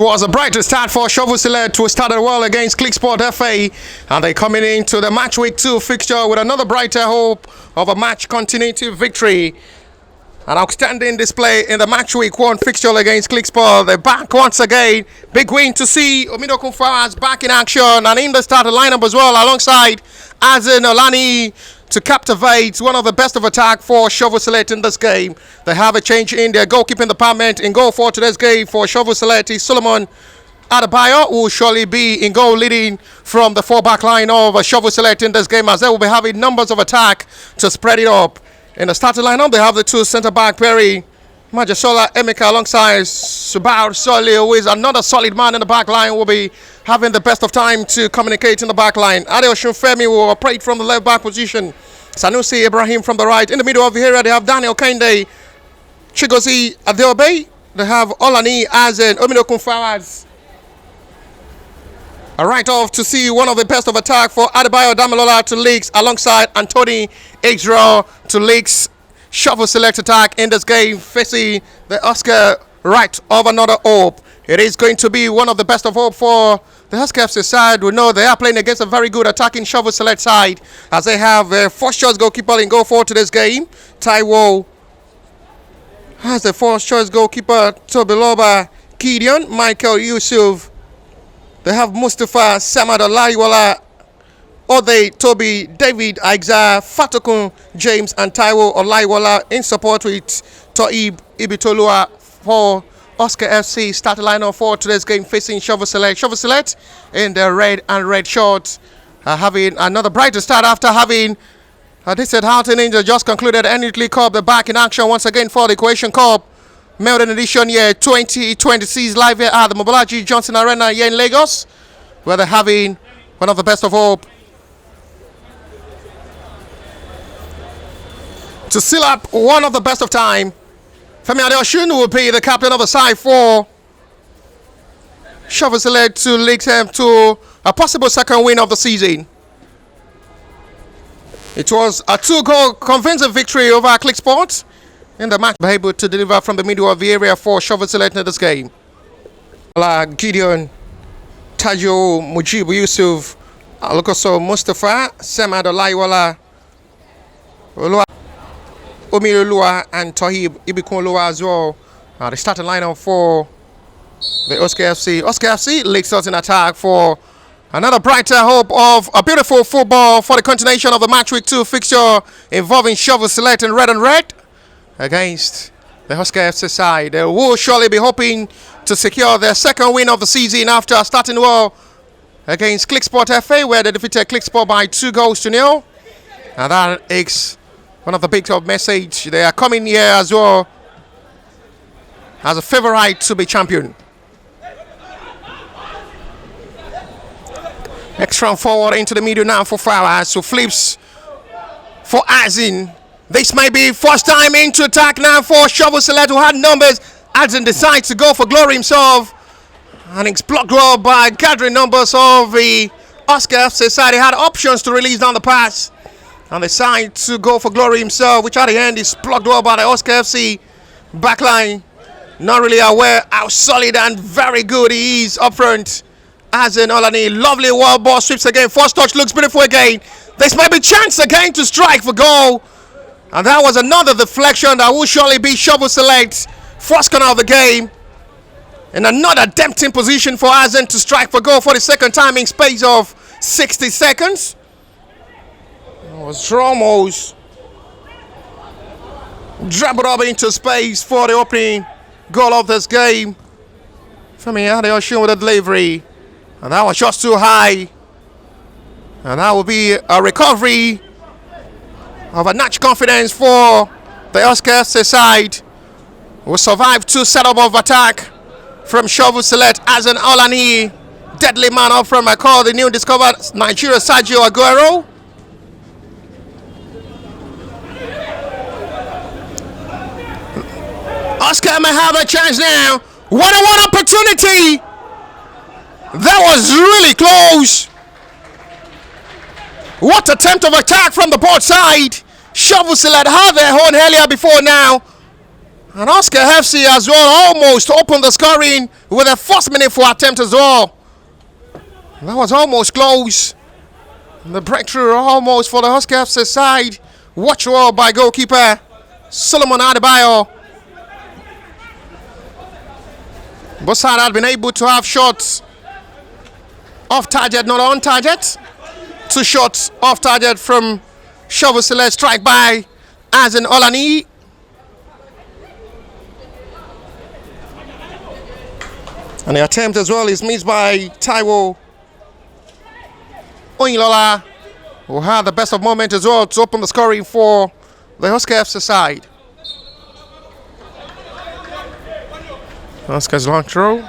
Was a brighter start for Shovel Select, who started well against ClickSport FA, and they coming into the match week 2 fixture with another brighter hope of a match continuity victory. An outstanding display in the match week 1 fixture against ClickSport. They're back once again. Big win to see Omido Kunfaras back in action and in the starting lineup as well, alongside Azen Olani to captivate one of the best of attack for Shovel Select in this game. They have a change in their goalkeeping department. In goal for today's game for Shovel Select is Solomon Adebayo, who will surely be in goal leading from the 4-back line of Shovel Select in this game, as they will be having numbers of attack to spread it up. In the starting lineup, they have the two centre-back Perry Majasola Emeka alongside Subaru Soli, who is another solid man in the back line, will be having the best of time to communicate in the back line. Adeosun Femi will operate from the left back position. Sanusi Ibrahim from the right. In the middle of the area, they have Daniel Kende, Chigozie Adeobe. They have Olani Azen Omido Kunfaras. A right-off to see one of the best of attack for Adebayo Damilola to leaks alongside Anthony Israel to leaks. Shovel Select attack in this game facing the Oscar right of another hope. It is going to be one of the best of hope for the Oscar FC side. We know they are playing against a very good attacking Shovel Select side, as they have a first-choice goalkeeper in goal for today's game. Taiwo has the first-choice goalkeeper Tobiloba Gideon, Michael Yusuf. They have Mustafa Samad Olaiwola, Ode, Toby, David, Aixa, Fatokun, James, and Taiwo Olaiwola in support with Toib Ibitolua for Oscar FC. Starting lineup for today's game facing Shovel Select. Shovel Select in the red and red shorts, having another brighter start after having this at Houghton Angel just concluded the League Cup. They're back in action once again for the Cohesion Cup. Melbourne edition year 2026 live here at the Mobolaji Johnson Arena here in Lagos, where they're having one of the best of hope to seal up one of the best of time. Femi Adeosun will be the captain of the side for Shovel Select to lead them to a possible second win of the season. It was a 2-goal convincing victory over ClickSport in the match, able to deliver from the middle of the area for Shovel Select in this game. Gideon, Tajo, Mujibu Yusuf, Alukoso Mustafa, Samad Olaiwola, Omirolua, and Tohib Ibikunlua as well. The starting lineup for the Osykay FC. Osykay FC leads us in attack for another brighter hope of a beautiful football for the continuation of the match week 2 fixture involving Shovel Select in red and red against the Osykay FC side. They will surely be hoping to secure their second win of the season after starting well against ClickSport FA, where they defeated ClickSport by 2-0. And that is one of the big top message. They are coming here as well as a favorite to be champion. Next round forward into the middle now for Flowers, who flips for Azin. This may be first time into attack now for Shovel Select, who had numbers. Azin decides to go for glory himself, and it's blocked well by gathering numbers of the Osykay FC side. He had options to release down the pass, and decide to go for glory himself, which at the end is blocked well by the Osykay FC backline. Not really aware how solid and very good he is up front. Azen Olani, lovely wild ball sweeps again. First touch looks beautiful again. This might be chance again to strike for goal. And that was another deflection that will surely be Shovel Select first corner of the game. In another tempting position for Azen to strike for goal for the second time in space of 60 seconds. It was Ramos dribbled up into space for the opening goal of this game. Femi Adeosun with a delivery, and that was just too high. And that will be a recovery of a notch confidence for the Osykay FC side, who survived 2 setup of attack from Shovel Select. As an Olani, deadly man up from I call the new discovered Nigeria Sergio Aguero. Oscar may have a chance now. What a one opportunity! That was really close. What attempt of attack from the board side. Shovel Select had their own earlier before now. And Osykay FC as well almost opened the scoring with a first minute for attempt as well. That was almost close. The breakthrough almost for the Osykay FC side. Watch well by goalkeeper Solomon Adebayo. Both sides had been able to have shots off target, not on target. 2 shots off target from Shovel Select, strike by Azen Olani. And the attempt as well is missed by Taiwo Oyinlola, who had the best of moment as well to open the scoring for the Osykay FC side. Osykay's long throw.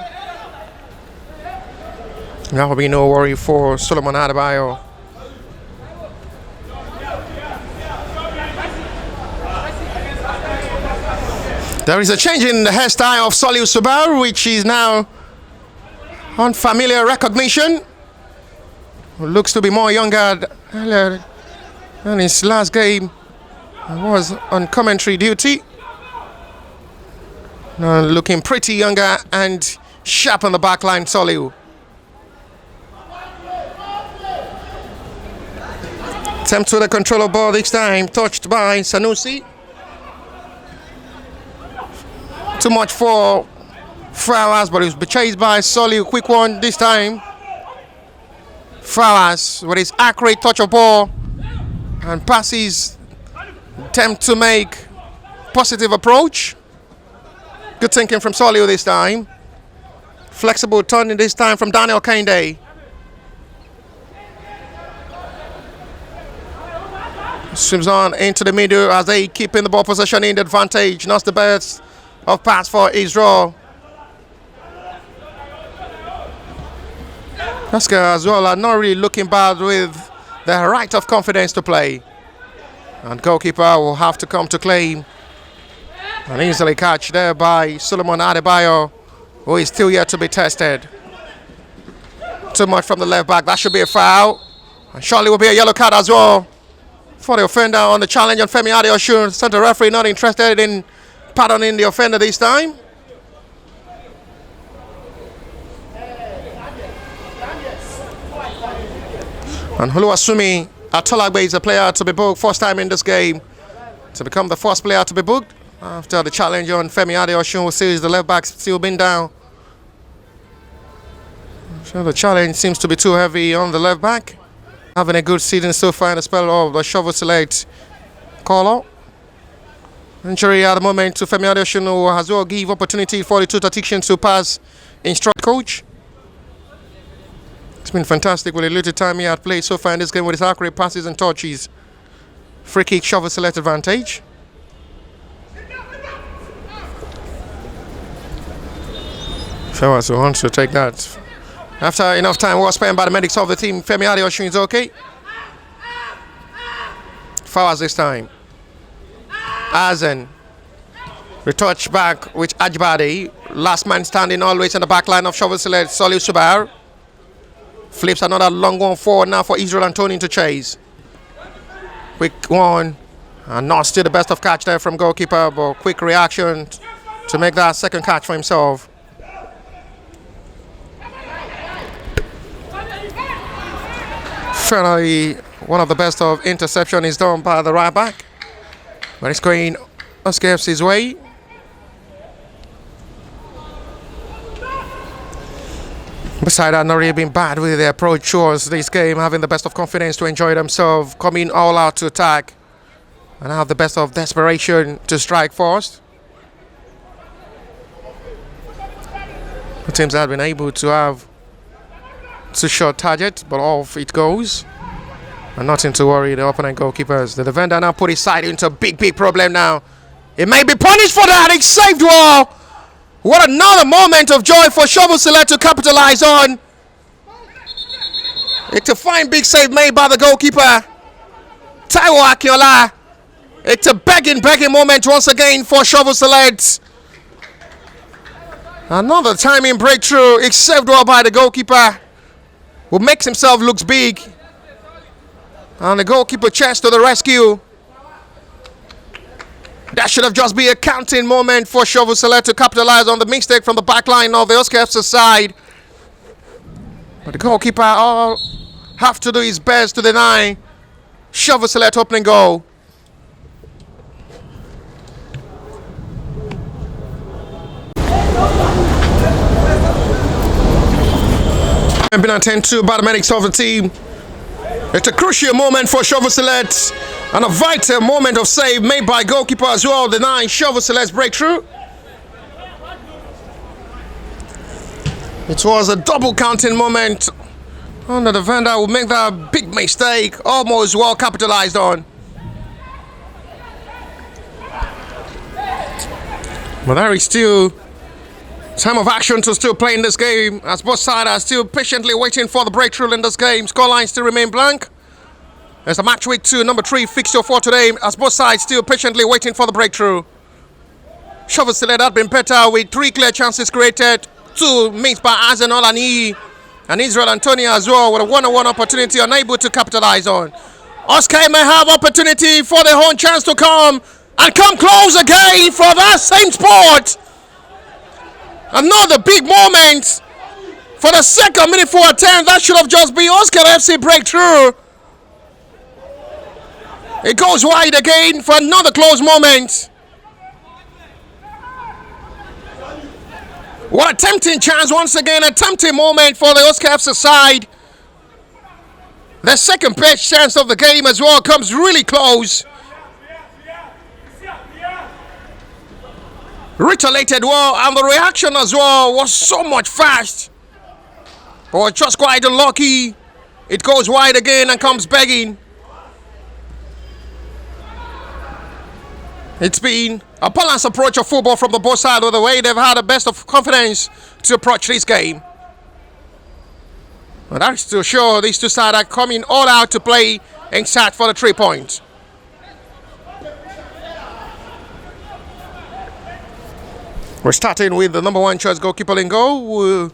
That will be no worry for Solomon Adebayo. There is a change in the hairstyle of Soliu Subaru, which is now on familiar recognition. Looks to be more younger than his last game. Was on commentary duty. Looking pretty younger and sharp on the back line, Soliu. Attempt to the controller ball this time, touched by Sanusi. Too much for Flowers, but it was chased by Soliu. Quick one this time. Flowers with his accurate touch of ball and passes. Attempt to make positive approach. Good thinking from Soliu this time. Flexible turning this time from Daniel Kende. Swims on into the middle as they keep in the ball possession in the advantage. Not the best of pass for Israel. Osykay as well are not really looking bad with the right of confidence to play. And goalkeeper will have to come to claim. An easily catch there by Solomon Adebayo, who is still yet to be tested. Too much from the left back. That should be a foul. And surely will be a yellow card as well for the offender on the challenge on Femi Adeosun. Center referee not interested in pardoning the offender this time. And Oluwasumi Atolagbe is a player to be booked, first time in this game to become the first player to be booked after the challenge on Femi Adeosun, who sees the left back still been down. So the challenge seems to be too heavy on the left back. Having a good season so far in the spell of the Shovel Select call-out. Injury at the moment to Femi Adeosun, who has well give opportunity for the two tacticians to pass instruct coach. It's been fantastic with the little time he had played so far in this game with his accurate passes and touches. Free kick, Shovel Select advantage. Flowers wants to take that. After enough time was spent by the medics of the team, Femi Adeosun is okay. Flowers this time. Azen. Retouch back with Ajbadi. Last man standing always in the back line of Shovel Select, Soliu Subaru. Flips another long one forward now for Israel Antoni to chase. Quick one. And not still the best of catch there from goalkeeper, but quick reaction to make that second catch for himself. Finally, one of the best of interception is done by the right back. But it's going Osykay FC's way. Beside that, not really been bad with their approach towards this game, having the best of confidence to enjoy themselves, coming all out to attack, and have the best of desperation to strike first. The teams have been able to have two shot target, but off it goes. And nothing to worry the opponent goalkeepers. The defender now put his side into a big problem now. It may be punished for that. It's saved well. What another moment of joy for Shovel Select to capitalize on. It's a fine big save made by the goalkeeper, Taiwo Akinola. It's a begging moment once again for Shovel Select. Another timing breakthrough. It's saved well by the goalkeeper, who makes himself look big. And the goalkeeper chest to the rescue. That should have just been a counting moment for Shovel Select to capitalize on the mistake from the back line of the Osykay side. But the goalkeeper all have to do his best to deny Shovel Select opening goal. Been attended to by the medics of the team. It's a crucial moment for Shovel Select and a vital moment of save made by goalkeeper as well, denying Shovel Select's breakthrough. It was a double counting moment. And the defender will make that big mistake, almost well capitalized on. But there is still time of action to still play in this game, as both sides are still patiently waiting for the breakthrough in this game. Scoreline still remain blank. There's a match week 2, number 3 fixture for today, as both sides still patiently waiting for the breakthrough. Shovel Select had been better with 3 clear chances created, 2 missed by Arsenal and Israel Antonio as well, with a one-on-one opportunity unable to capitalize on. Osykay may have opportunity for their own chance to come and come close again for that same spot. Another big moment for the second minute for attempt. That should have just been Osykay FC breakthrough. It goes wide again for another close moment. What a tempting chance once again, a tempting moment for the Osykay FC side. The second best chance of the game as well comes really close. Retaliated well, and the reaction as well was so much fast. But just quite unlucky. It goes wide again and comes begging. It's been a balanced approach of football from the both sides, with the way they've had the best of confidence to approach this game. But that's to show these two sides are coming all out to play and start for the 3 points. We're starting with the number 1 choice goalkeeper in goal, who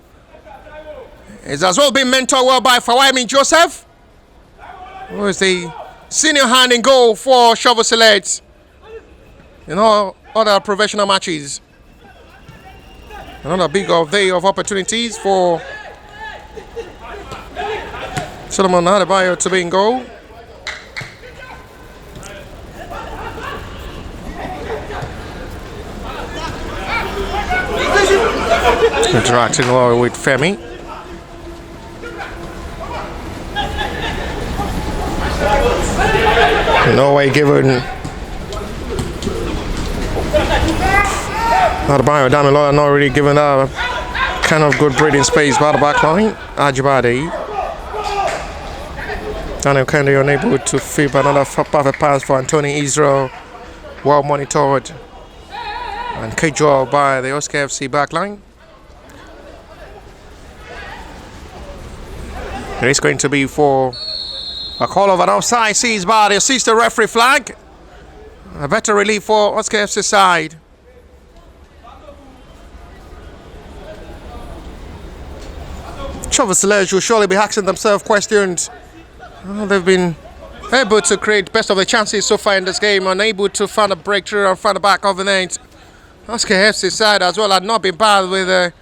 is as well being mentored well by Fawaimi Joseph, who is the senior hand in goal for Shovel Select in all other professional matches. Another big day of opportunities for Solomon Adebayo to be in goal. Interacting well with Femi. No way given. Adebayo Damilola not really given that kind of good breathing space by the back line. Ajibade. Daniel Kennedy unable to flip another perfect pass for Anthony Israel. Well monitored and casual by the Osykay FC backline. It is going to be for a call of an offside seized by the assistant referee flag. A better relief for Osykay FC side. Shovel Select will surely be asking themselves questions. They've been able to create best of the chances so far in this game, unable to find a breakthrough and find the back of the net. Osykay FC side as well had not been bad with the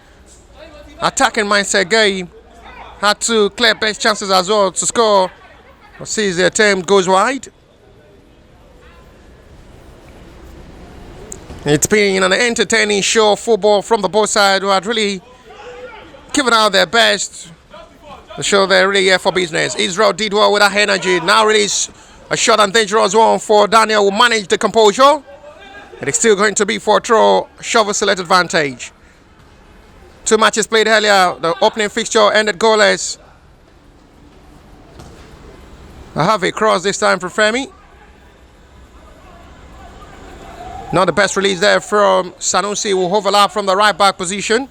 attacking mindset game. Had 2 clear best chances as well to score. Sees the attempt goes wide. It's been an entertaining show of football from the both sides, who had really given out their best to show they're really here for business. Israel did well with that energy. Now release a short and dangerous one for Daniel, who managed the composure. It is still going to be for a throw, Shovel Select advantage. 2 matches played earlier. The opening fixture ended goalless. I have a cross this time for Femi. Not the best release there from Sanusi, who overlap from the right back position.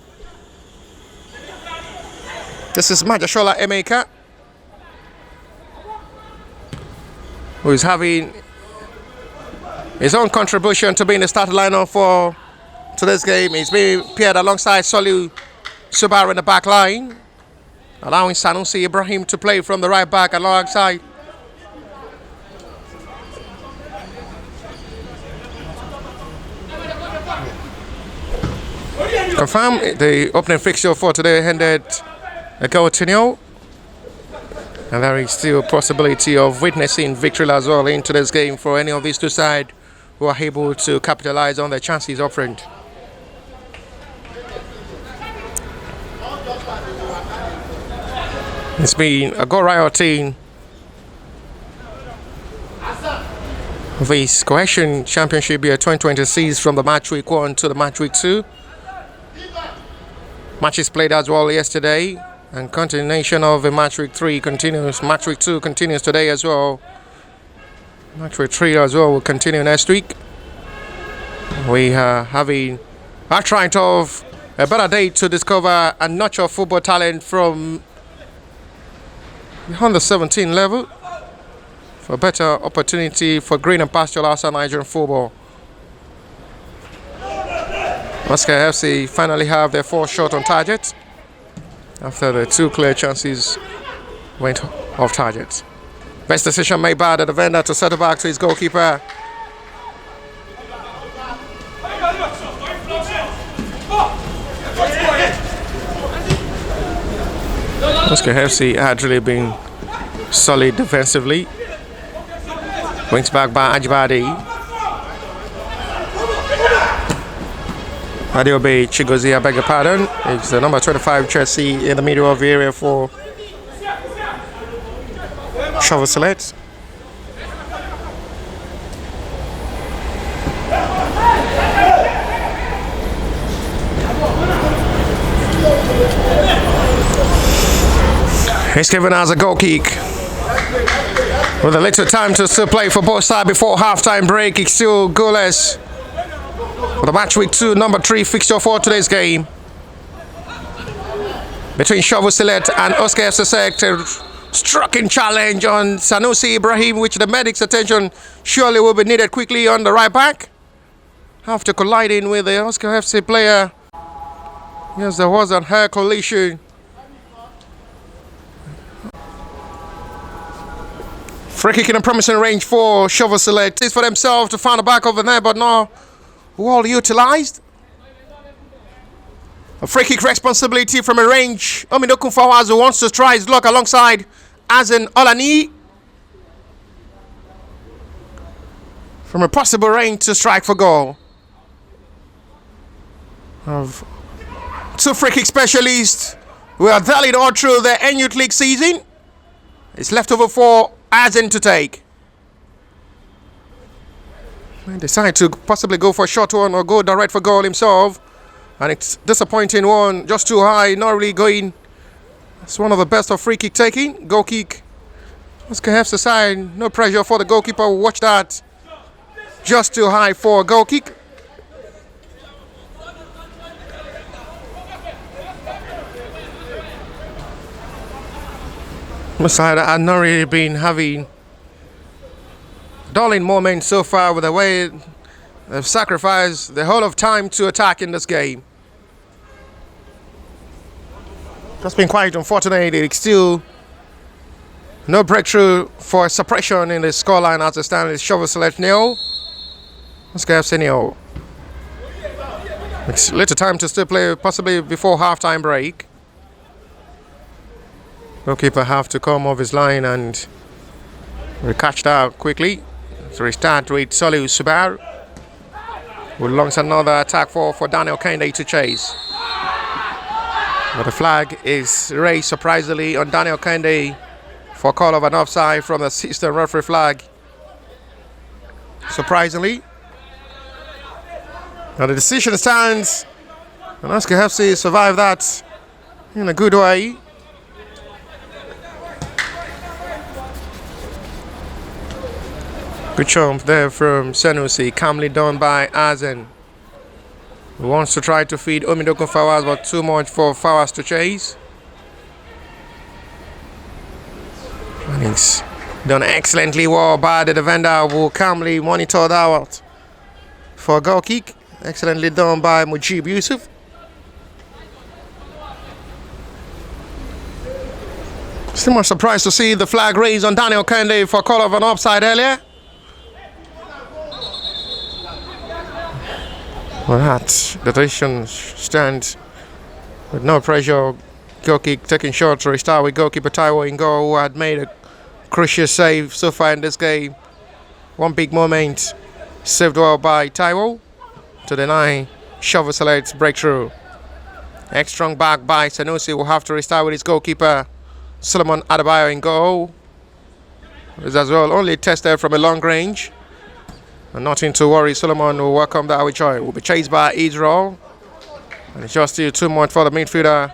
This is Majashola Emeka, who is having his own contribution to being the starting lineup for today's game. He's being paired alongside Solu Subaru in the back line, allowing Sanusi Ibrahim to play from the right back alongside confirm the opening fixture for today ended a goal to nil. And there is still a possibility of witnessing victory as well in today's game for any of these two sides who are able to capitalize on their chances up front. It's been a goal riot team. This Cohesion Championship year 2026 from the match week 1 to the match week 2. Matches played as well yesterday, and continuation of the match week 3 continues. Match week 2 continues today as well. Match week 3 as well will continue next week. We are having a trying of a better day to discover a notch of football talent from the under 17 level for better opportunity for green and pastoral outside Nigerian football. Osykay FC finally have their 4th shot on target after the 2 clear chances went off target. Best decision made by the defender to settle back to his goalkeeper. Osykay FC had really been solid defensively. Wings back by Ajibade. Adiobe Chigozie, I beg your pardon. It's the number 25 jersey in the middle of the area for Shovel Select. He's given us a goal kick. With a little time to still play for both sides before halftime break, it's still goalless. For the match week 2, number 3 fixture for today's game between Shovel Select and Osykay FC. Striking challenge on Sanusi Ibrahim, which the medics' attention surely will be needed quickly on the right back. After colliding with the Osykay FC player, yes, there was an hair collision. Free kick in a promising range for Shovel Select. It's for themselves to find the back over there, but no. Well utilized. A free kick responsibility from a range. Omidoku Fawazu wants to try his luck alongside Azen Olani. From a possible range to strike for goal. Of 2 free kick specialists who are valid all through the Youth League season. It's left over for Azen to take. He decided to possibly go for a short one or go direct for goal himself. And it's disappointing one, just too high, not really going. It's one of the best of free kick taking. Goal kick. Osykay FC side, no pressure for the goalkeeper. Watch that. Just too high for a goal kick. Side had not really been having dulling moments so far with the way they've sacrificed the whole of time to attack in this game. Just been quite unfortunate. It's still no breakthrough for suppression in the scoreline as it stands. Shovel Select nil. Osykay FC nil. It's little time to still play, possibly before halftime break. Goalkeeper have to come off his line and catch that quickly. So restart with Soliu Subaru, who launches another attack for Daniel Kende to chase. But the flag is raised surprisingly on Daniel Kende for call of an offside from the assistant referee flag. Surprisingly. Now the decision stands, and Osykay FC survived that in a good way. Good jump there from Sanusi, calmly done by Azen. Who wants to try to feed Omidoku Fawaz, but too much for Fawaz to chase. And it's done excellently well by the defender, who calmly monitored out for a goal kick. Excellently done by Mujib Yusuf. Still much surprised to see the flag raised on Daniel Kende for call of an offside earlier. Well, that the decision stands with no pressure. Goal kick taking short to restart with goalkeeper Taiwo in goal, who had made a crucial save so far in this game. One big moment saved well by Taiwo to deny Shovel Select's breakthrough. Next strong back by Sanusi will have to restart with his goalkeeper Solomon Adebayo in goal. Is as well only tested from a long range. And nothing to worry, Solomon will welcome that with joy. Will be chased by Israel. And it's just still too much for the midfielder.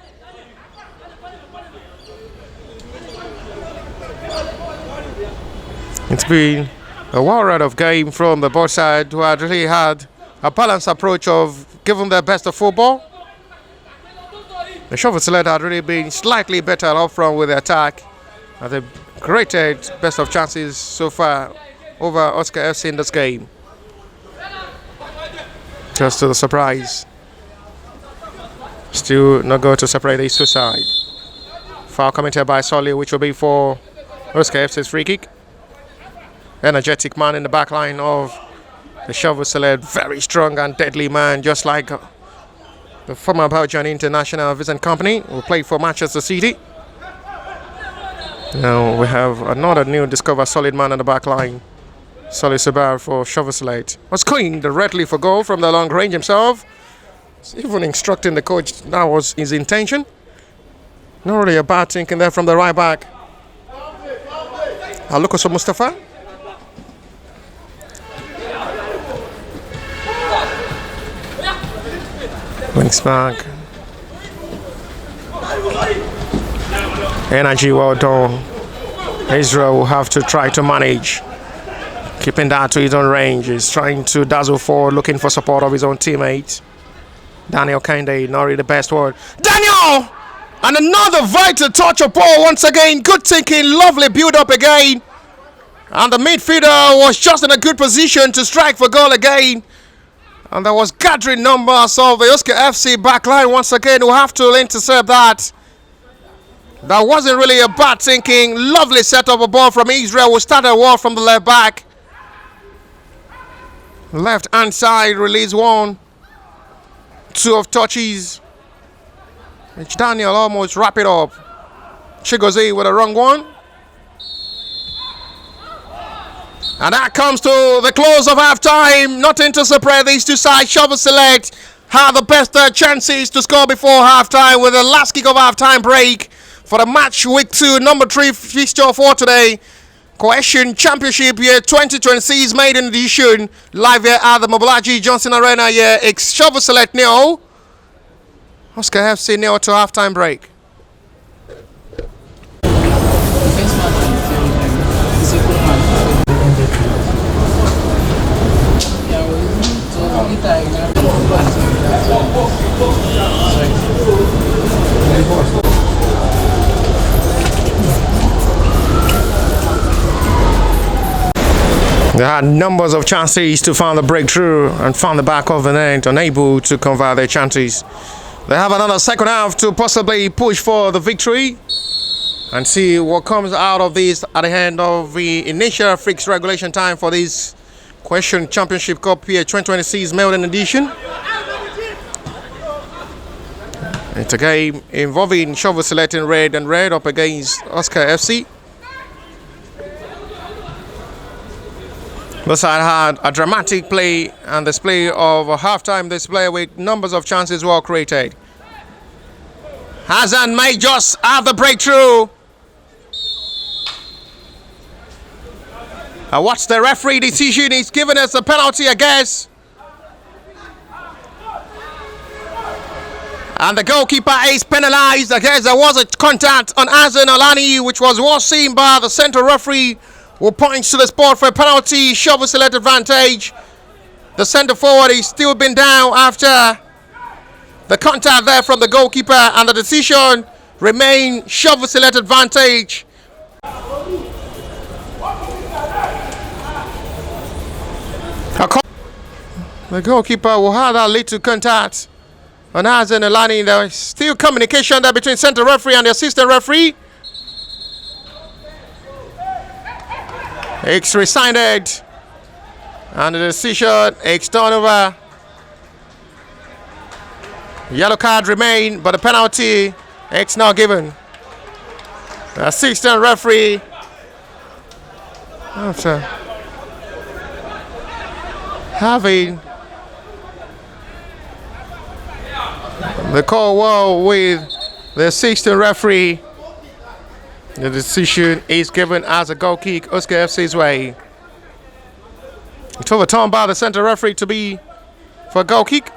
It's been a wild ride of game from the both side, who had really had a balanced approach of giving their best of football. The Shovel Select had really been slightly better up front with the attack. And they've created best of chances so far over Osykay FC in this game. Just to the surprise. Still not going to separate these two sides. Foul committed by Solly, which will be for Osykay FC's free kick. Energetic man in the back line of the Shovel Select. Very strong and deadly man, just like the former Belgian international Vincent Kompany, who played for Manchester City. Now we have another new discovered solid man in the back line. Solly Subar for Shovel Select. Osykay directly for goal from the long range himself. He's even instructing the coach that was his intention. Not really a bad thinking there from the right back. Alukoso Mustafa. Wings back. Energy well done. Israel will have to try to manage. Keeping that to his own range. He's trying to dazzle forward, looking for support of his own teammates. Daniel Kende, not really the best word. Daniel! And another vital touch of ball once again. Good thinking, lovely build up again. And the midfielder was just in a good position to strike for goal again. And there was gathering numbers of the Osykay FC backline once again who have to intercept that. That wasn't really a bad thinking. Lovely set of a ball from Israel. We started well from the left back. Left hand side, release one. Two of touches. It's Daniel almost wrap it up. Chigozie with a wrong one. And that comes to the close of half-time. Nothing to separate these two sides. Shovel Select had the best chances to score before half-time with the last kick of half-time break for the match week 2, number 3 fixture for today. Cohesion Championship year 2026 maiden edition. Live here at the Mobolaji Johnson Arena here. It's Shovel Select nil. Osykay FC nil to half-time break. They had numbers of chances to find the breakthrough and found the back of the net, unable to convert their chances. They have another second half to possibly push for the victory and see what comes out of this at the end of the initial fixed regulation time for this Cohesion Championship Cup here 2026 maiden edition. It's a game involving Shovel Select in red and red up against Osykay FC. The side had a dramatic play and display of a halftime display with numbers of chances well created. Hassan may just have the breakthrough. And what's the referee decision? He's given us a penalty, I guess. And the goalkeeper is penalized. I guess there was a contact on Hassan Alani, which was well seen by the central referee, who points to the spot for a penalty. Shovel Select advantage. The centre forward is still been down after the contact there from the goalkeeper, and the decision remain Shovel Select advantage. The goalkeeper will have that little contact on Hassan Alani. There is still communication there between centre referee and the assistant referee. It's rescinded, and the decision is turned over Yellow card remain, but the penalty it's not given. The assistant referee after having the call well with the assistant referee, the decision is given as a goal kick Osykay FC's way. It's overturned by the center referee to be for a goal kick.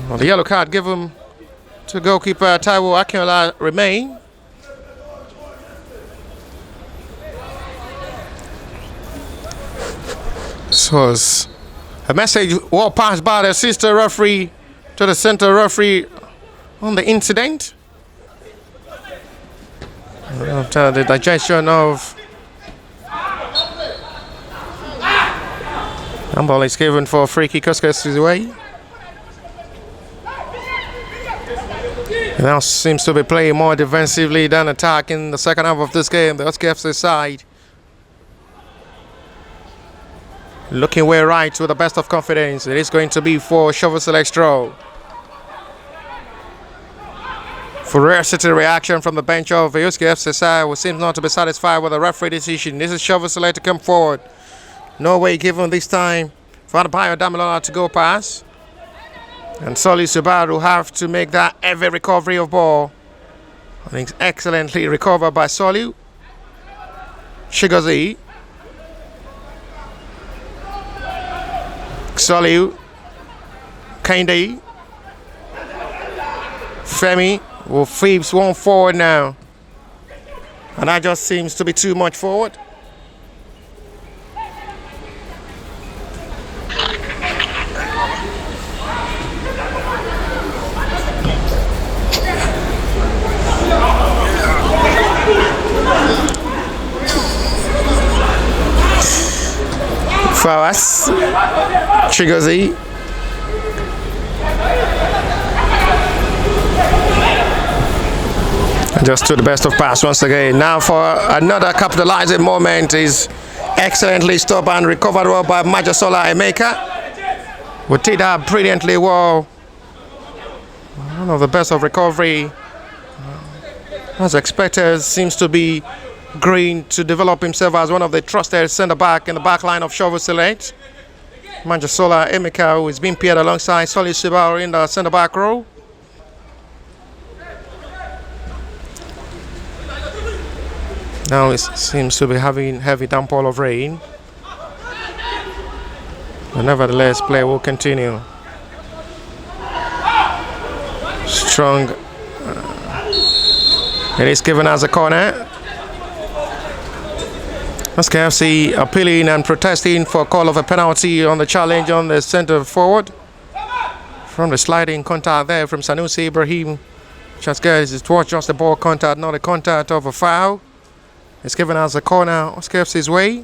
Well, the yellow card given to goalkeeper Taiwo Akinola remain. This was a message well passed by the assistant referee to the center referee on the incident. After the digestion of handball is given for a free kick Osykay's way. He now seems to be playing more defensively than attacking in the second half of this game. The Osykay FC side looking way right with the best of confidence. It is going to be for Shovel Select draw. Ferocity reaction from the bench of the Osykay FC side, who seems not to be satisfied with the referee decision. This is Shovel Select to come forward. No way given this time for Adebayo Damilola to go past. And Soli Subaru have to make that heavy recovery of ball. I think excellently recovered by Soli. Chigozie. Soli. Kende. Femi will flips one forward now. And that just seems to be too much forward. Fawas, Chigozie, just to the best of pass once again. Now for another capitalizing moment is excellently stopped and recovered well by Majasola Emeka. We did that brilliantly well. One of the best of recovery. As expected, seems to be green to develop himself as one of the trusted centre-back in the back line of Shovel Select. Majasola Emeka, who is being paired alongside Soli Subaru in the centre-back role. Now it seems to be having heavy downpour of rain. But nevertheless, play will continue. Strong. It is given as a corner. Osykay FC appealing and protesting for a call of a penalty on the challenge on the centre forward. From the sliding contact there from Sanusi Ibrahim. Just guys, it was just a ball contact, not a contact of a foul. It's given as a corner Osykay FC's way.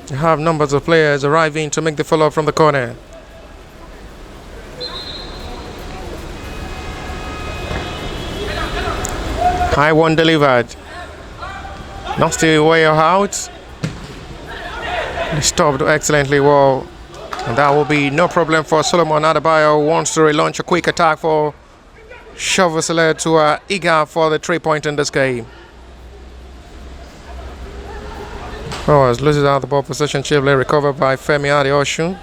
You have numbers of players arriving to make the follow-up from the corner. High one delivered. Nasty way out. He stopped excellently well. And that will be no problem for Solomon Adebayo, who wants to relaunch a quick attack for Shovel Select, who are eager for the 3 point in this game. As loses out the ball possession, chiefly recovered by Femi Adeosun.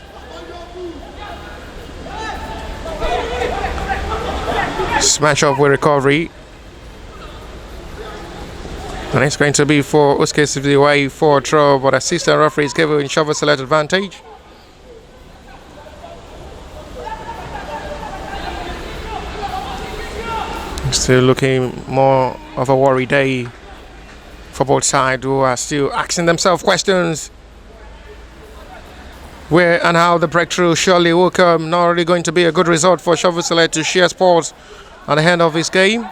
Smash up with recovery. And it's going to be for Osykay the way for throw, but assistant referee is giving Shovel Select advantage. Still looking more of a worry day for both sides, who are still asking themselves questions. Where and how the breakthrough surely will come. Not really going to be a good result for Shovel Select to share sports at the end of this game.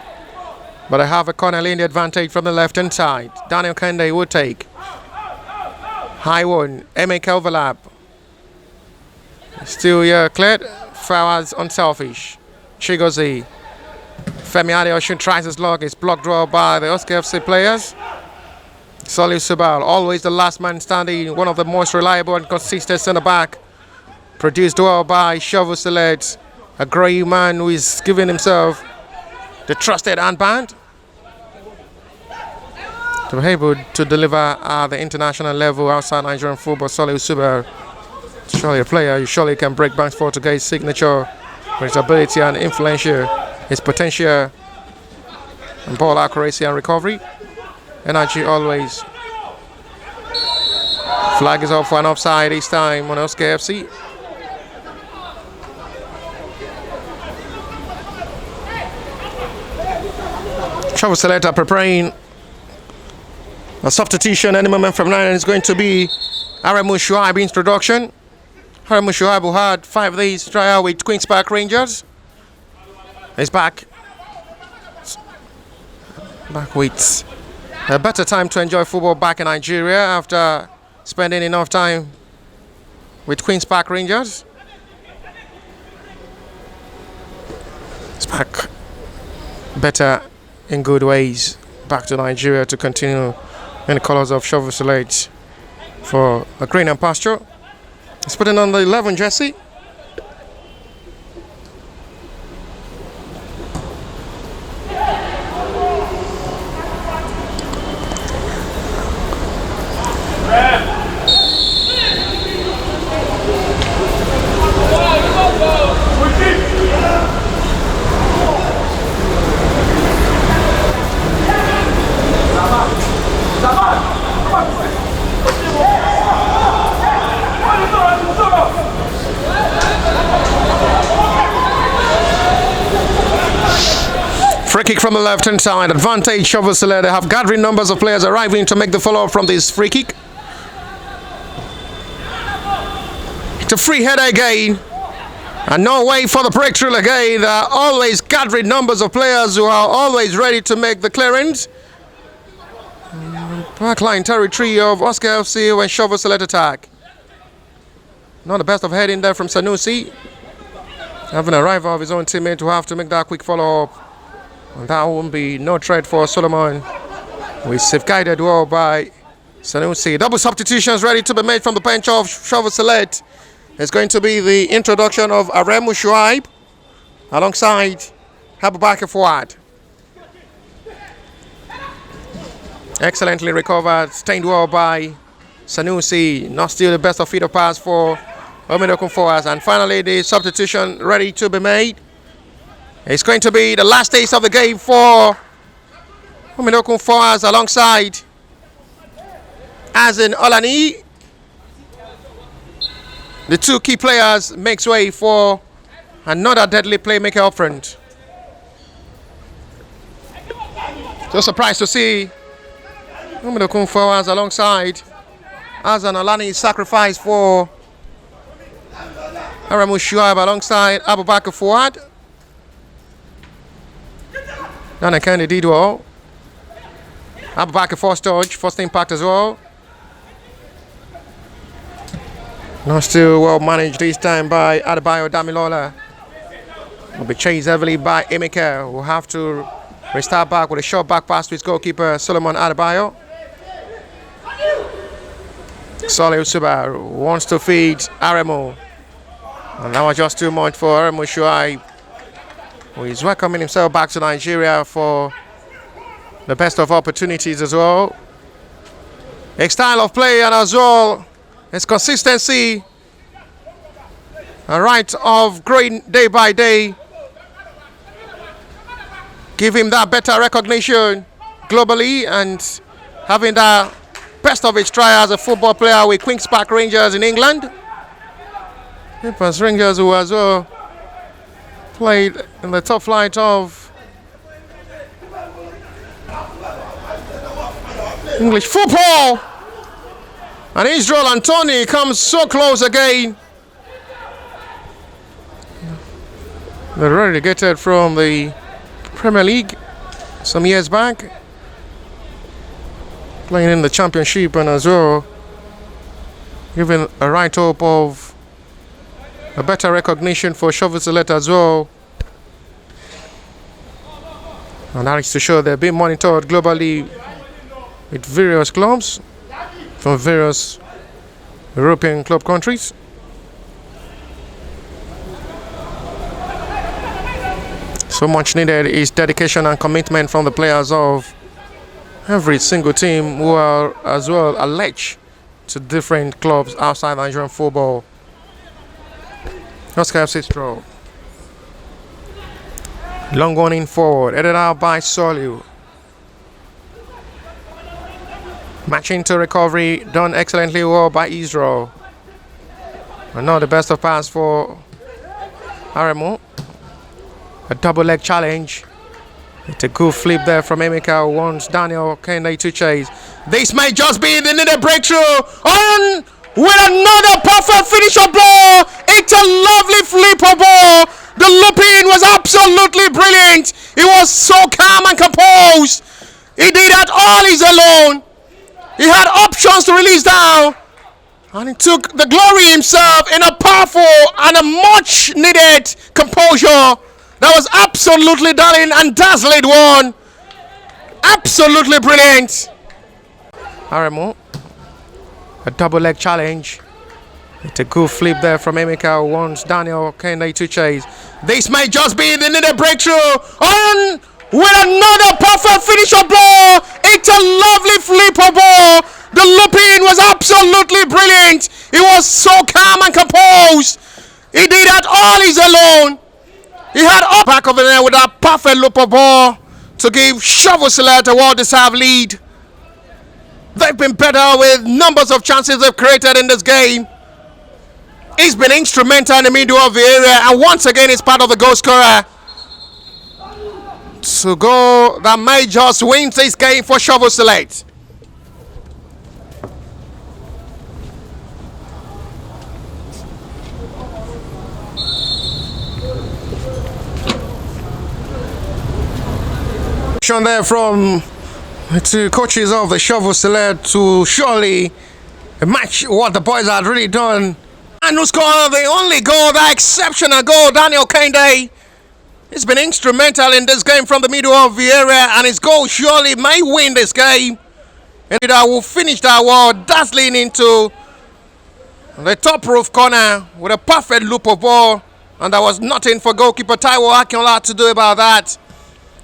But I have a corner in the advantage from the left-hand side. Daniel Kende will take. High one. Emeka overlap. Still here, cleared. Flowers unselfish. Chigozie. Femi Adeosun tries his luck. It's blocked well by the Osykay FC players. Soli Subal, always the last man standing. One of the most reliable and consistent centre-back Produced well by Shovel Select, a grey man who is giving himself the trusted handband to be able to deliver at the international level outside Nigerian football. Solid Super, surely a player you surely can break banks for today's signature with his ability and influential, his potential and ball accuracy and recovery. Energy always. Flag is up for an offside this time on Osykay FC. Shovel Select preparing a substitution any moment from now, and it's going to be Aremu Shuaib's introduction. Aremu Shuaib, who had 5 days trial with Queen's Park Rangers, is back with a better time to enjoy football back in Nigeria after spending enough time with Queen's Park Rangers. It's back better in good ways back to Nigeria to continue in the colours of Shovel Select for a green and pasture. He's putting on the 11 jersey. Free kick from the left-hand side. Advantage Shovel Select. They have gathering numbers of players arriving to make the follow-up from this free kick. It's a free header again. And no way for the breakthrough again. There are always gathering numbers of players who are always ready to make the clearance. Backline territory of Osykay FC when Shovel Select attack. Not the best of heading there from Sanusi. Having a rival of his own teammate to have to make that quick follow-up. And that won't be no threat for Solomon. We safeguarded well by Sanusi. Double substitutions ready to be made from the bench of Shovel Select. It's going to be the introduction of Aremu Shuaib alongside Abubakar Fuad. Excellently recovered, stained well by Sanusi. Not still the best of feeder pass for Omidokun Forward. And finally the substitution ready to be made. It's going to be the last days of the game for Omidokun Forward alongside Azin Olani. The two key players makes way for another deadly playmaker up front. So surprised to see Omidokun Forward alongside Azin Olani sacrifice for Aremu Shuaib alongside Abubakar Fuad. Nana Kennedy did well. Abubakar first touch, first impact as well. Not still well managed this time by Adebayo Damilola. Will be chased heavily by Emeka, who will have to restart back with a short back pass to his goalkeeper Solomon Adebayo. Solid Super wants to feed Aremu. And that was just too much for Aremu Shuaib, who is welcoming himself back to Nigeria for the best of opportunities as well. A style of play and as well as consistency. A right of growing day by day. Give him that better recognition globally and having that best of his try as a football player with Queen's Park Rangers in England. Queen's Rangers who as well played in the top flight of English football. And Israel Anthony comes so close again. They're relegated from the Premier League some years back, playing in the Championship and as well giving a right hope of a better recognition for Shovel Select as well. And that is to show they're being monitored globally with various clubs from various European club countries. So much needed is dedication and commitment from the players of every single team who are as well alleged to different clubs outside Nigerian football. Osykay FC throw. Long one in forward, headed out by Soliu. Matching to recovery, done excellently well by Israel. And now the best of pass for Aremo. A double leg challenge. It's a good flip there from Emeka, wants Daniel Kende to chase. This may just be the needed breakthrough. On with another perfect finisher ball. It's a lovely flipper ball. The looping was absolutely brilliant. He was so calm and composed. He did that all his alone. He had options to release down. And he took the glory himself in a powerful and a much needed composure. That was absolutely darling and dazzling one. Absolutely brilliant. Aremo. A double leg challenge. It's a good flip there from Emeka, wants Daniel Kende to chase. This may just be the needed breakthrough. On with another perfect finisher ball. It's a lovely flipper ball. The looping was absolutely brilliant. He was so calm and composed. He did that all his alone. He had up back over there with that perfect looper ball to give Shovel Select a well-deserved lead. They've been better with numbers of chances they've created in this game. He's been instrumental in the middle of the area, and once again he's part of the goal scorer. To go that may just win this game for Shovel Select. There from the coaches of the Shovel Select to surely match what the boys had really done. And who scored the only goal, that exceptional goal, Daniel Kende. He's been instrumental in this game from the middle of the area, and his goal surely may win this game. And I will finish that wall dazzling into the top roof corner with a perfect loop of ball, and there was nothing for goalkeeper Taiwo Akinola to do about that.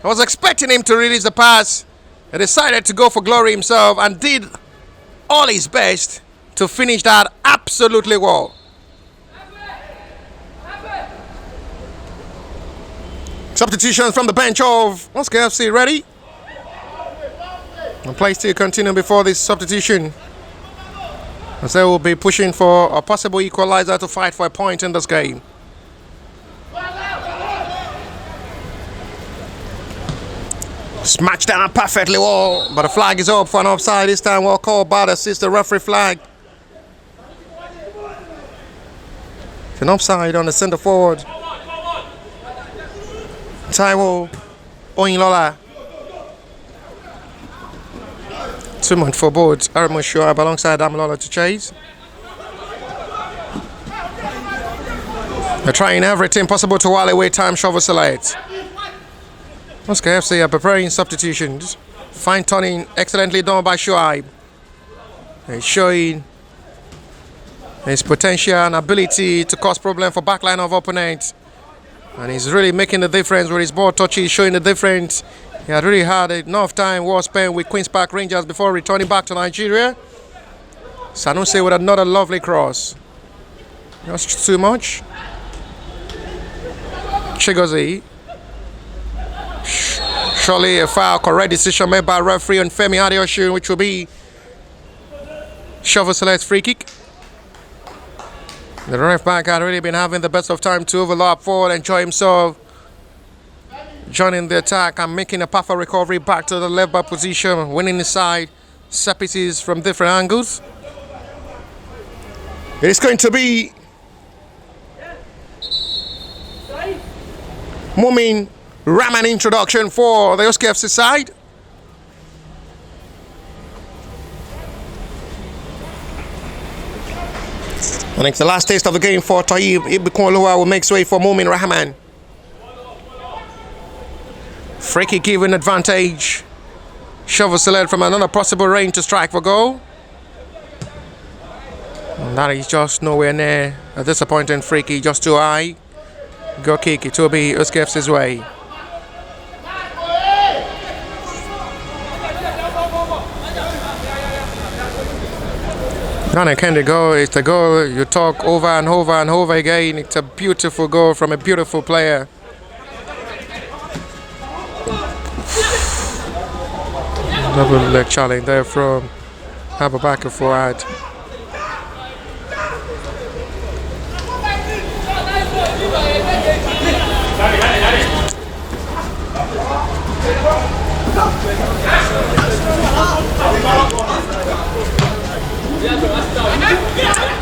I was expecting him to release the pass. He decided to go for glory himself and did all his best to finish that absolutely well. Substitutions from the bench of Osykay FC ready. And play still continue before this substitution, as they will be pushing for a possible equalizer to fight for a point in this game. Smashed down perfectly well, but the flag is up for an offside this time. Well called by the sister referee flag. It's an offside on the centre forward, Taiwo Oyinlola. 2 months for board. Aremo Shoaib alongside Damilola to chase. They're trying everything possible to while away time. Shovel Select. Osykay FC are preparing substitutions. Fine turning, excellently done by Shoaib. He's showing his potential and ability to cause problem for backline of opponents. And he's really making the difference with his ball touches, showing the difference. He had really had enough time well spent with Queen's Park Rangers before returning back to Nigeria. Sanusi with another lovely cross. Just too much. Chigozie. Surely a foul, correct decision made by referee on Femi Adeosun, which will be Shovel Select's free kick. The right back had really been having the best of time to overlap forward, enjoy himself, joining the attack and making a perfect recovery back to the left back position, winning the side, set pieces from different angles. It is going to be Mumin Rahman introduction for the Osykay FC side. And it's the last taste of the game for Taib Ibikunlua, will make way for Mumin Rahman. Free kick given advantage. Shovel Select from another possible range to strike for goal. And that is just nowhere near a disappointing free kick, just too high. Goal kick, it will be Osykay FC's way. Ghana can the goal. It's the goal you talk over and over and over again. It's a beautiful goal from a beautiful player. Double leg challenge there from Abubakar Fuad.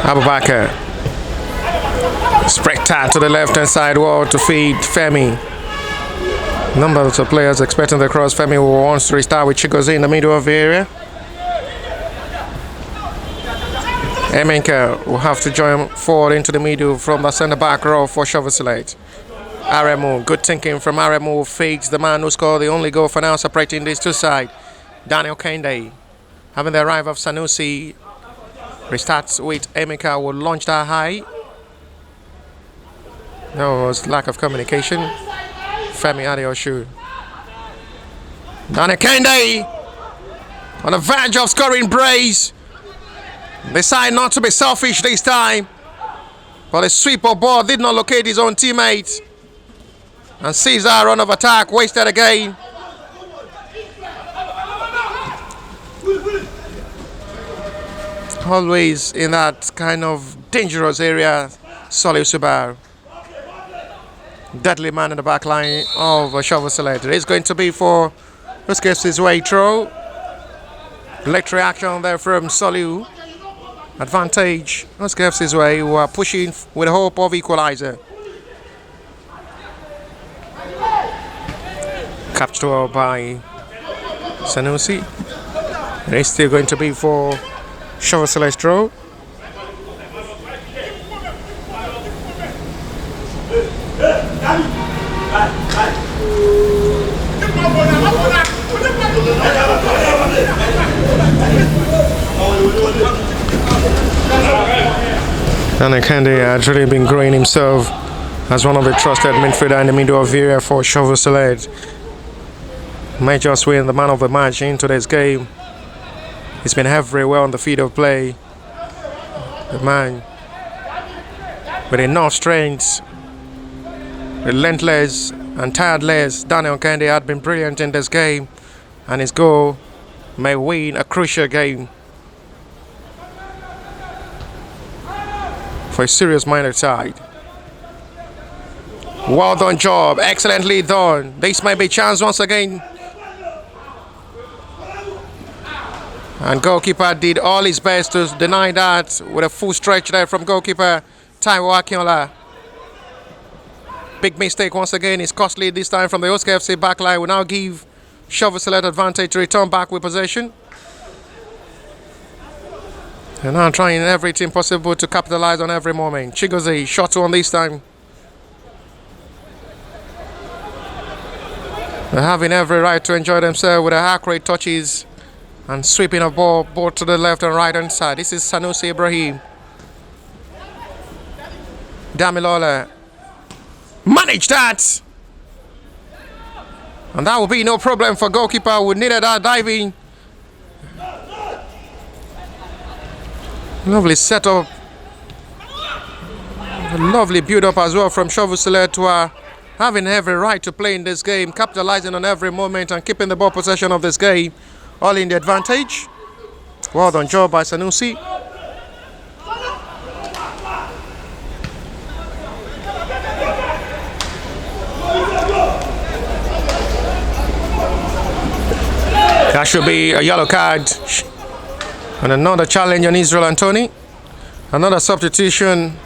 Abubakar. Spectator to the left hand side wall to feed Femi. Numbers of players expecting the cross. Femi wants to restart with Chigozie in the middle of the area. Emenka will have to join forward into the middle from the centre back row for Shovel Select. Aremu, good thinking from Aremu, fakes the man who scored the only goal for now, separating these two sides. Daniel Kende, having the arrival of Sanusi, restarts with Emenka, will launch that high. There was lack of communication. Femi Adeosu. Daniel Kende on the verge of scoring brace. Decide not to be selfish this time, but the sweeper ball did not locate his own teammate. And Caesar run of attack wasted again. Always in that kind of dangerous area, Solid Subaru. Deadly man in the back line of Shovel Select. It's going to be for Osykay his way through. Late reaction there from Soliu. Advantage. Osykay his way, who are pushing with hope of equalizer. Captured by Sanusi. It's still going to be for Shovel Select throw. Daniel Kende had really been growing himself as one of the trusted midfielder in the middle of the area for Shovel Select. Might just win the man of the match in today's game. He's been everywhere on the field of play. The man with enough strength, relentless and tireless. Daniel Kende had been brilliant in this game, and his goal may win a crucial game for a serious-minded side. Well done job, excellently done. This might be a chance once again. And goalkeeper did all his best to deny that with a full stretch there from goalkeeper Taiwo Akinola. Big mistake once again. It's costly this time from the Osykay FC backline. Will now give Shovel Select advantage to return back with possession. And now trying everything possible to capitalize on every moment. Chigozie, shot one this time. They're having every right to enjoy themselves with the accurate touches and sweeping a ball both to the left and right hand side. This is Sanusi Ibrahim. Damilola managed that. And that will be no problem for goalkeeper who needed that diving. Lovely setup. A lovely build up as well from Shovel Select, who are having every right to play in this game, capitalizing on every moment and keeping the ball possession of this game. All in the advantage. Well done job by Sanusi. That should be a yellow card. And another challenge on Israel Anthony. Another substitution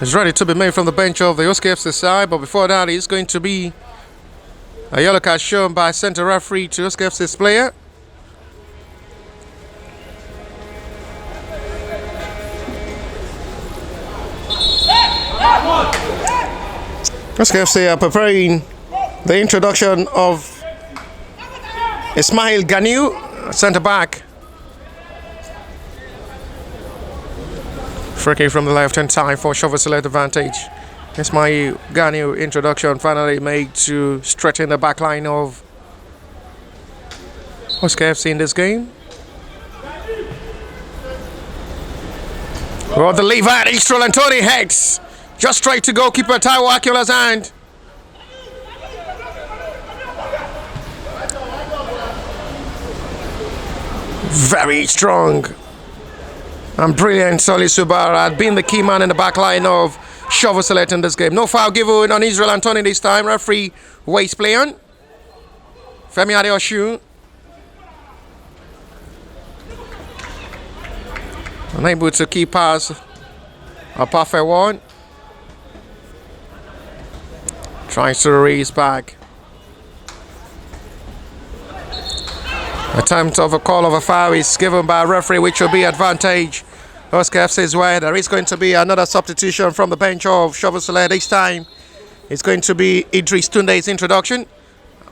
is ready to be made from the bench of the Osykay FC side. But before that, it's going to be a yellow card shown by center referee to Osykay FC's player. Osykay FC are preparing the introduction of Ismail Ganiu, centre back. Free kick from the left hand side for Shovel Select advantage. Ismail Ganiu introduction finally made to straighten the back line of Osykay FC in this game. Well, the Levi Israel and Tony heads just straight to goalkeeper Taiwo Akiola's hand. Very strong and brilliant Solly Subara had been the key man in the back line of Shovel Select in this game. No foul given on Israel and Tony this time. Referee waste play on Femi Adeosun. Unable to keep pass a perfect one. Tries to raise back. Attempt of a call of a foul is given by a referee, which will be advantage Osykay FC's way. There is going to be another substitution from the bench of Shovel Select. This time it's going to be Idris Tunde's introduction.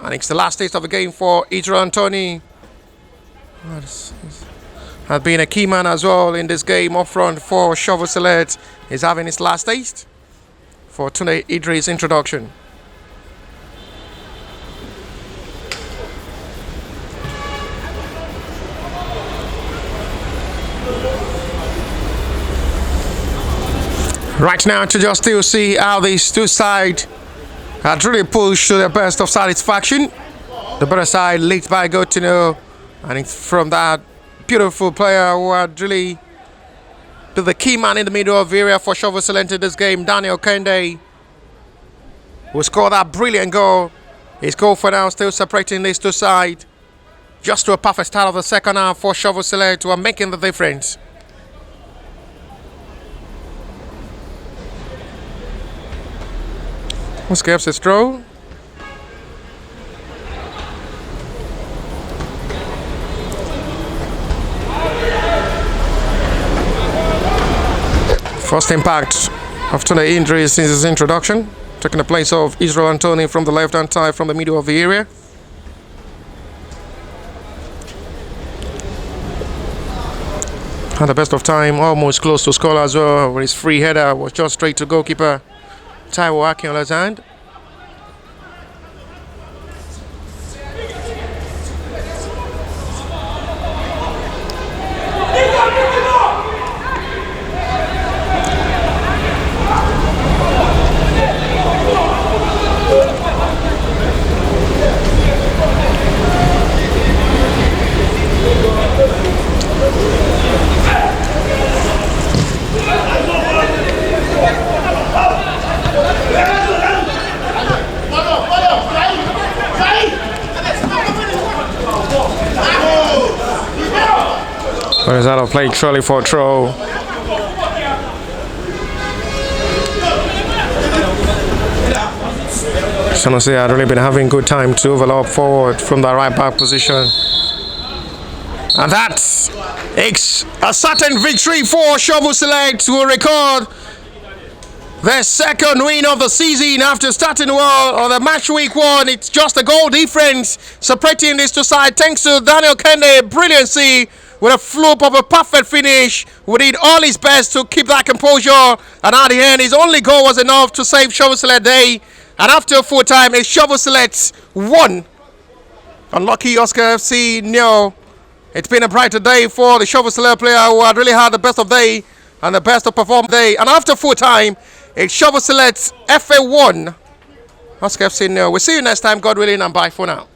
And it's the last taste of the game for Israel and Tony. Has been a key man as well in this game up front for Shovel Select. Is having his last taste for Tunde Idris' introduction. Right now, to just still see how these two sides had really pushed to their best of satisfaction. The better side leads by Gotino, and it's from that beautiful player who had really been the key man in the middle of the area for Shovel Select in this game, Daniel Kende, who scored that brilliant goal. His goal for now still separating these two sides. Just to a perfect start of the second half for Shovel Select, who are making the difference. Osykay FC's throw. First impact after the injury since his introduction, taking the place of Israel and Tony from the left-hand side from the middle of the area. Had the best of time, almost close to score as well, where his free header was just straight to goalkeeper Taiwo Akiola's hand. But it's out of play, surely for a throw. Sonosi had really been having good time to overlap forward from the right back position. And that's a certain victory for Shovel Select, who will record their second win of the season after starting well on the match week one. It's just a goal difference separating these two sides thanks to Daniel Kende brilliancy with a flip of a perfect finish. We did all his best to keep that composure, and at the end his only goal was enough to save Shovel Select day. And after full time, it's Shovel Select 1. Unlucky Osykay FC nil. It's been a brighter day for the Shovel Select player who had really had the best of day and the best of perform day. And after full time, it's Shovel Select FA 1. Osykay FC nil. We'll see you next time, God willing, and bye for now.